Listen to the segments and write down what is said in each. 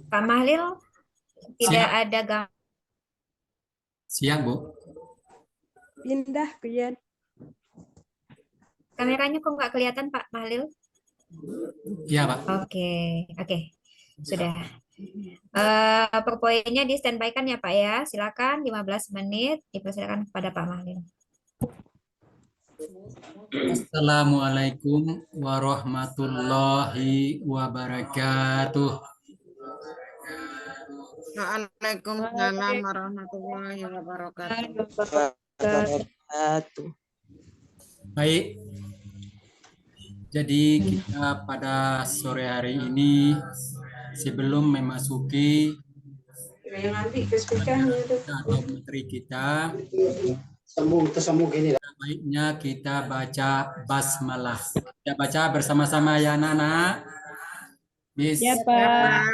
Pak Mahlil tidak Siap, ada siap Bu. Pindah, Pian. kameranya kok nggak kelihatan Pak Mahlil? Iya Pak. Oke, oke, sudah. PowerPoint-nya di standby kan ya Pak ya. Silakan 15 menit dipersilakan kepada Pak Mahlil. Assalamualaikum warahmatullahi wabarakatuh. Waalaikumsalam warahmatullahi wabarakatuh. Baik, jadi kita pada sore hari ini sebelum memasuki atau materi kita, baiknya kita baca basmalah. Kita baca bersama-sama ya anak-anak. Ya, Pak.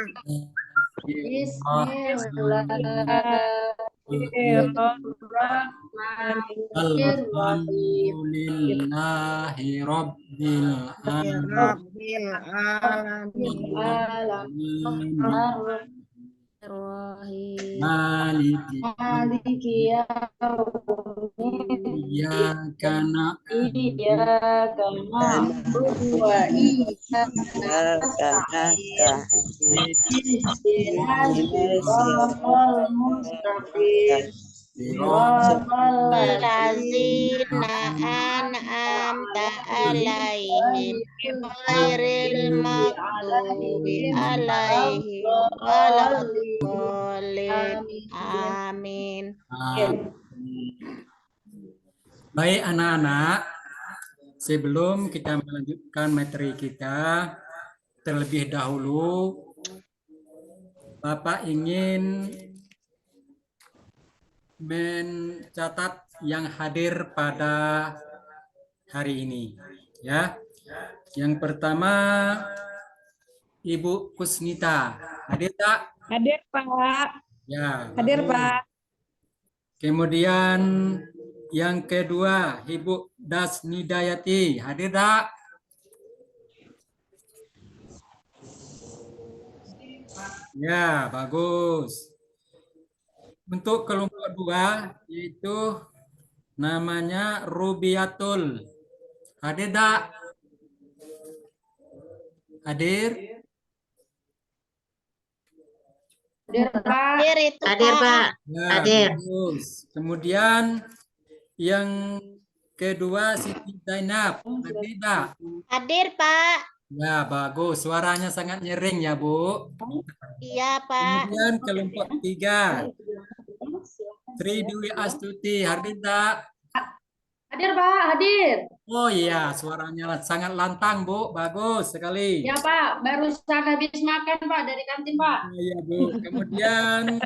Alhamdulillahi Rabbil Rabbil alamin. Maliki Iyyaka na'budu wa iyyaka Allazina an'amta alaihim ghairil maghdubi alaihim waladdallin. Amin. Baik anak-anak, sebelum kita melanjutkan materi kita, terlebih dahulu Bapak ingin mencatat yang hadir pada hari ini, ya. Yang pertama Ibu Kusnita, hadir tak? Hadir, Pak. Ya. Hadir, bagus. Pak. Kemudian yang kedua Ibu Dasnidayati, hadir tak? Ya, bagus. Untuk kelompok 2 yaitu namanya Rubiatul. Hadir tak? Hadir? Hadir, Pak. Ya, Hadir. bagus. Kemudian yang kedua Siti Zainab. Hadir tak? Hadir, Pak. Ya, bagus. Suaranya sangat nyering ya, Bu. Iya, Pak. Kemudian kelompok 3 Tri Dwi Astuti. Hadir tak? Hadir, Pak, hadir. Oh iya, suaranya sangat lantang, Bu. Bagus sekali. Ya, Pak, barusan habis makan, Pak, dari kantin, Pak. Iya, Bu. Kemudian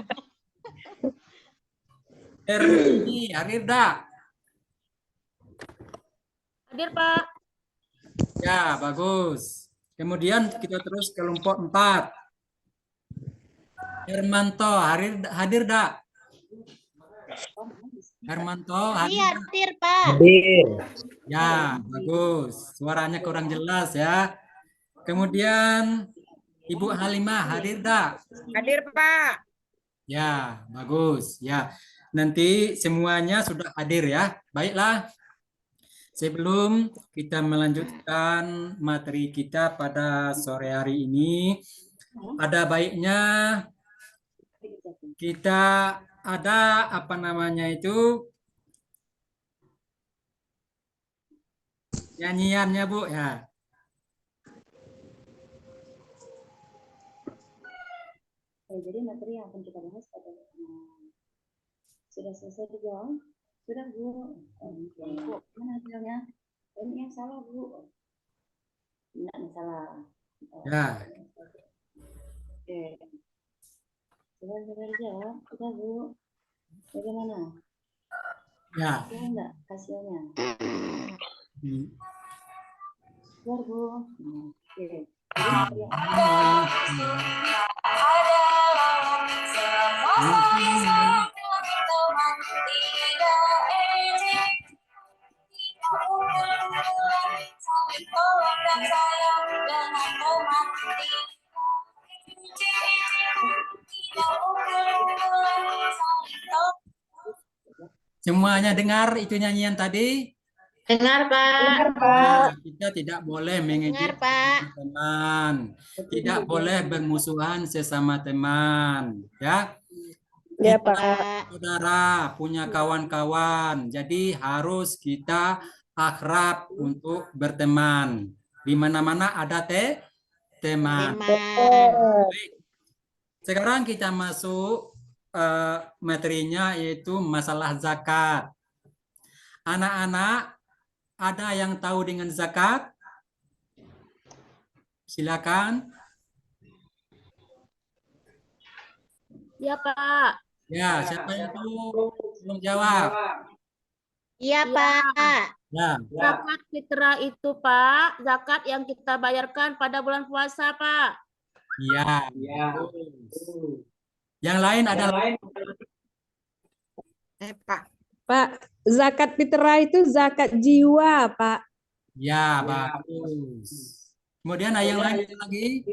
Erni, hadir tak? Hadir Pak. Ya, bagus. Kemudian kita terus kelompok 4. Hermanto, hadir tak? Hermanto, hadir tak? Hadir, Pak. Ya, bagus. Suaranya kurang jelas ya. Kemudian Ibu Halimah, hadir tak? Hadir, Pak. Ya, bagus. Ya, nanti semuanya sudah hadir ya. Baiklah. Sebelum kita melanjutkan materi kita pada sore hari ini, ada baiknya kita ada apa namanya itu nyanyiannya, Bu ya. Jadi materi yang akan kita bahas pada sudah selesai dijawab? Sudah, Bu. Bu, mana hasilnya? Ini yang salah, Bu. Enggak, yang salah. Ya. Oke. Sudah dijawab? Sudah, Bu. Bagaimana? Ya. Sudah enggak hasilnya? Sudah, Bu. Oke. Semuanya dengar itu nyanyian tadi? Dengar, Pak. Dengar, Pak. Nah, kita tidak boleh mengejek Dengar, Pak. teman, tidak boleh bermusuhan sesama teman, ya. Ya, Kita Pak. saudara punya kawan-kawan, jadi harus kita akrab untuk berteman. Di mana-mana ada teman. Teman. Baik. Sekarang kita masuk materinya yaitu masalah zakat. Anak-anak, ada yang tahu dengan zakat? Silakan. Ya, Pak. Ya, siapa yang tahu? Belum jawab. Iya, Iya. Pak. Ya, Zakat fitrah itu, Pak, zakat yang kita bayarkan pada bulan puasa, Pak. iya. Yang lain adalah Pak. Pak, zakat fitrah itu zakat jiwa, Pak. ya, bagus. Kemudian ada yang lain lagi?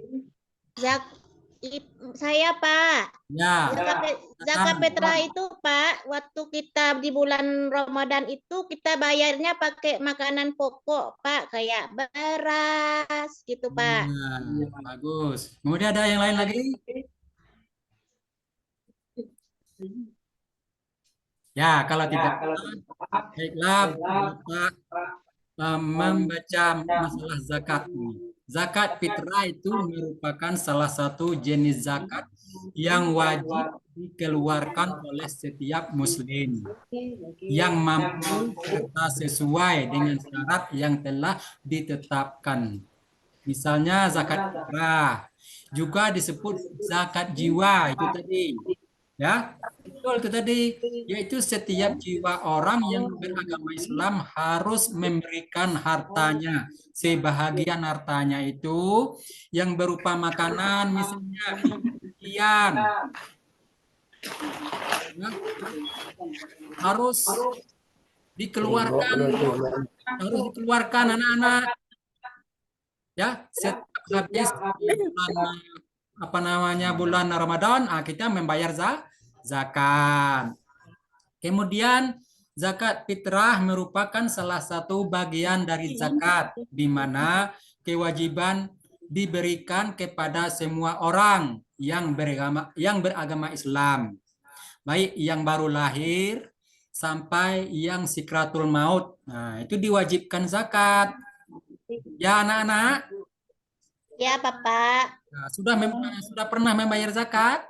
Saya, Pak. Ya, Zakat fitrah itu, Pak, waktu kita di bulan Ramadan itu kita bayarnya pakai makanan pokok, Pak, kayak beras gitu, Pak. ya, bagus. Kemudian ada yang lain lagi? Ya, kalau tidak, baiklah Bapak membaca masalah zakat ini. Zakat fitrah itu merupakan salah satu jenis zakat yang wajib dikeluarkan oleh setiap muslim yang mampu serta sesuai dengan syarat yang telah ditetapkan. Misalnya zakat fitrah, juga disebut zakat jiwa itu tadi. Ya, betul itu tadi, yaitu setiap jiwa orang yang beragama Islam harus memberikan hartanya, sebahagian hartanya itu yang berupa makanan, misalnya sekian, ya, harus dikeluarkan anak-anak, ya, setiap habis bulan Ramadan, kita membayar zakat. Kemudian zakat fitrah merupakan salah satu bagian dari zakat di mana kewajiban diberikan kepada semua orang yang beragama Islam, baik yang baru lahir sampai yang sikratul maut. Nah, itu diwajibkan zakat. Ya, anak-anak? Ya, Bapak. Nah, sudah pernah membayar zakat?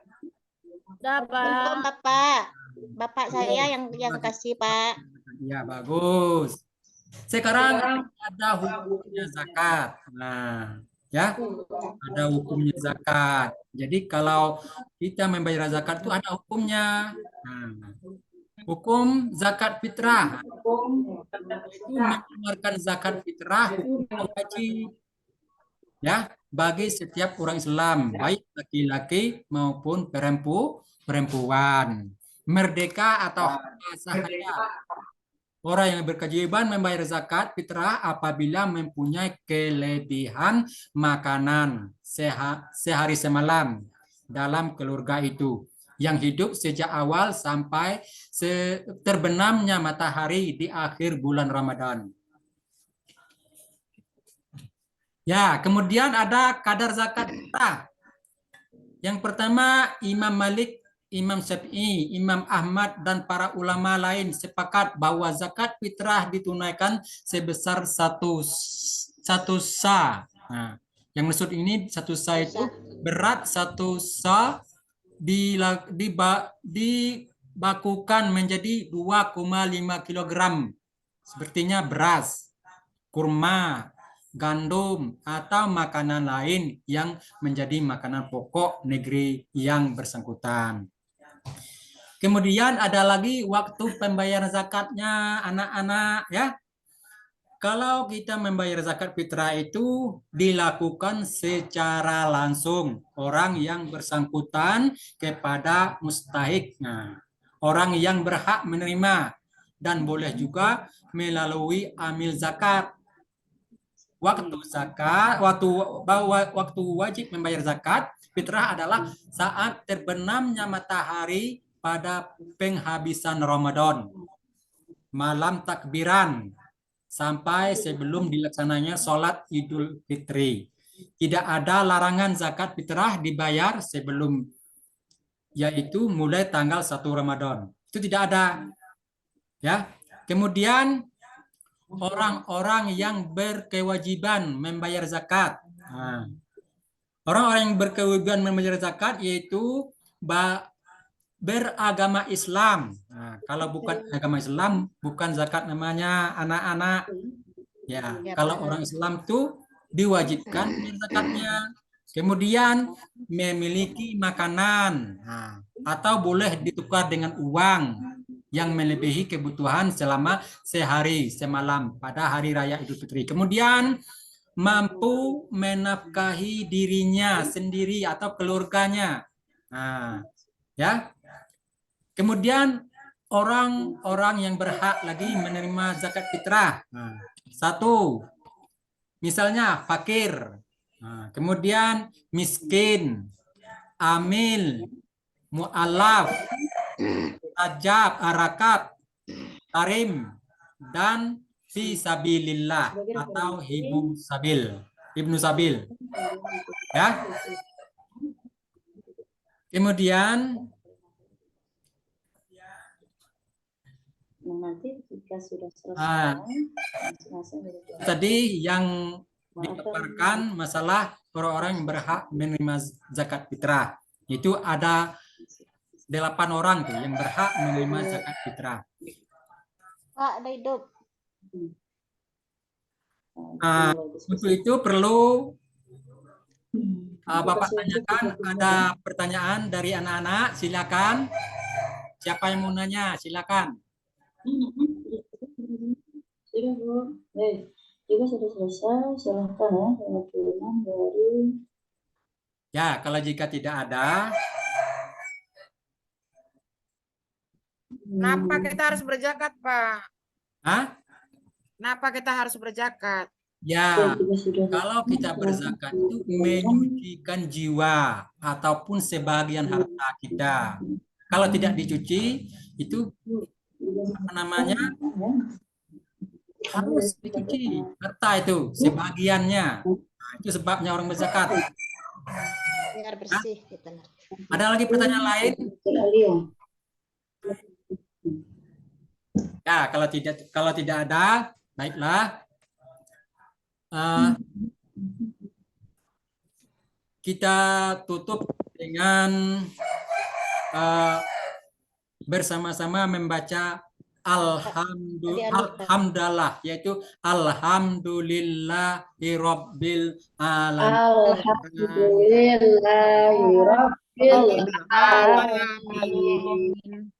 Sudah, Pak. Belum, Bapak. Bapak saya yang kasih, Pak. Ya, bagus. Sekarang ada hukumnya zakat. Nah, ya, ada hukumnya zakat. Jadi kalau kita membayar zakat itu ada hukumnya. Nah, hukum zakat fitrah itu mengeluarkan zakat fitrah hukum wajib, ya, bagi setiap orang Islam, baik laki-laki maupun perempuan, merdeka atau sahaya. Orang yang berkewajiban membayar zakat fitrah apabila mempunyai kelebihan makanan sehari semalam dalam keluarga itu, yang hidup sejak awal sampai terbenamnya matahari di akhir bulan Ramadan. Ya, kemudian ada kadar zakat fitrah. Yang pertama, Imam Malik, Imam Syafi'i, Imam Ahmad, dan para ulama lain sepakat bahwa zakat fitrah ditunaikan sebesar satu sa. Nah, yang maksud ini satu sa itu berat satu sa dibakukan menjadi 2,5 kg. Sepertinya beras, kurma, gandum, atau makanan lain yang menjadi makanan pokok negeri yang bersangkutan. Kemudian ada lagi waktu pembayaran zakatnya, anak-anak, ya. Kalau kita membayar zakat fitrah itu dilakukan secara langsung orang yang bersangkutan kepada mustahik. Nah, orang yang berhak menerima, dan boleh juga melalui amil zakat. Waktu wajib membayar zakat fitrah adalah saat terbenamnya matahari pada penghabisan Ramadan. malam takbiran sampai sebelum dilaksananya sholat Idul Fitri. Tidak ada larangan zakat fitrah dibayar sebelum, yaitu mulai tanggal 1 Ramadan. Itu tidak ada. Ya. Kemudian orang-orang yang berkewajiban membayar zakat. Nah, orang-orang yang berkewajiban membayar zakat yaitu beragama Islam. Nah, kalau bukan agama Islam, bukan zakat namanya anak-anak. Ya, kalau orang Islam tuh diwajibkan bayar zakatnya. Kemudian memiliki makanan, nah, atau boleh ditukar dengan uang yang melebihi kebutuhan selama sehari semalam pada hari raya Idul Fitri. Kemudian mampu menafkahi dirinya sendiri atau keluarganya. Nah, ya. Kemudian orang-orang yang berhak lagi menerima zakat fitrah. Nah, 1, misalnya fakir. Nah, kemudian miskin, amil, mu'alaf, tajab, arakat, tarim, dan fi sabilillah atau ibnu sabil. Ya. Kemudian nanti jika sudah selesai, masing-masing tadi yang dipaparkan masalah orang-orang yang berhak menerima zakat fitrah. Itu ada 8 orang tuh yang berhak menerima zakat fitrah. Pak, ada hidup. Untuk itu perlu Bapak tanyakan, ada pertanyaan dari anak-anak, silakan. Siapa yang mau nanya, silakan. Sudah Bu, baik. Jika sudah selesai, silahkan ya, dengan kiriman dari. Ya, kalau jika tidak ada, Kenapa kita harus berzakat, Pak? Kenapa kita harus berzakat? ya, kalau kita berzakat itu menyucikan jiwa ataupun sebagian harta kita. Kalau tidak dicuci, itu apa namanya? Harus dicuci harta itu sebagiannya. Nah, itu sebabnya orang berzakat. Biar bersih gitu. Ada lagi pertanyaan lain? Ya, kalau tidak ada, baiklah. Kita tutup dengan bersama-sama membaca alhamdulillah, yaitu alhamdulillahirabbil alamin. Alhamdulillahirabbil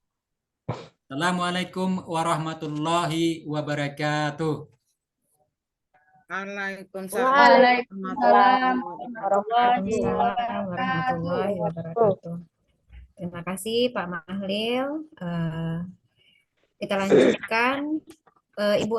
Assalamualaikum warahmatullahi wabarakatuh. Waalaikumsalam. Warahmatullahi wabarakatuh. Terima kasih Pak Mahlil. Kita lanjutkan. Ibu